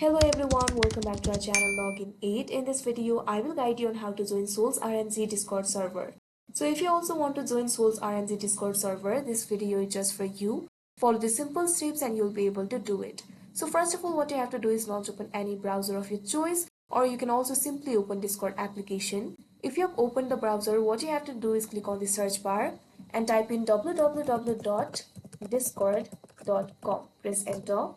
Hello everyone, welcome back to our channel Login 8. In this video, I will guide you on how to join Solana RNG Discord server. So if you also want to join Solana RNG Discord server, this video is just for you. Follow the simple steps and you'll be able to do it. So first of all, what you have to do is launch open any browser of your choice, or you can also simply open Discord application. If you have opened the browser, what you have to do is click on the search bar and type in www.discord.com. Press enter.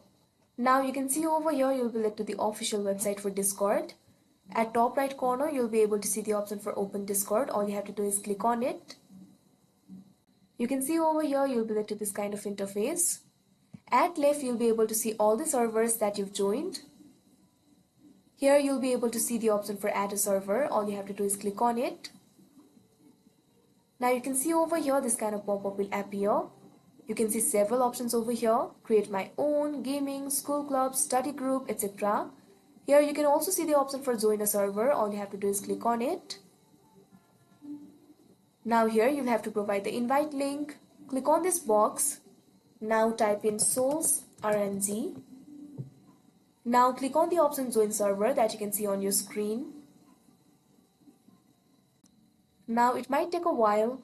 Now you can see over here you'll be led to the official website for Discord. At top right corner you'll be able to see the option for open Discord. All you have to do is click on it. You can see over here you'll be led to this kind of interface. At left you'll be able to see all the servers that you've joined. Here you'll be able to see the option for add a server. All you have to do is click on it. Now you can see over here this kind of pop-up will appear. You can see several options over here: create my own, gaming, school club, study group, etc. Here you can also see the option for join a server. All you have to do is click on it. Now here you'll have to provide the invite link. Click on this box. Now type in Solana RNG. Now click on the option join server that you can see on your screen. Now it might take a while.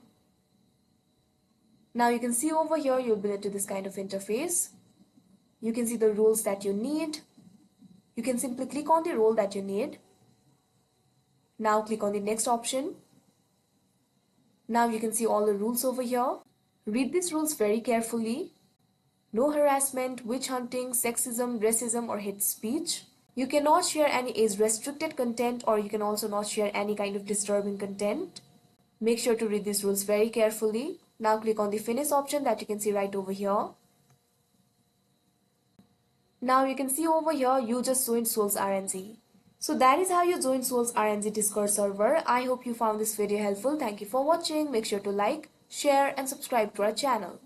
Now you can see over here you'll be led to this kind of interface. You can see the rules that you need. You can simply click on the role that you need. Now click on the next option. Now you can see all the rules over here. Read these rules very carefully. No harassment, witch hunting, sexism, racism or hate speech. You cannot share any age restricted content, or you can also not share any kind of disturbing content. Make sure to read these rules very carefully. Now click on the finish option that you can see right over here. Now you can see over here you just joined Solana RNG. So that is how you join Solana RNG Discord server. I hope you found this video helpful. Thank you for watching. Make sure to like, share and subscribe to our channel.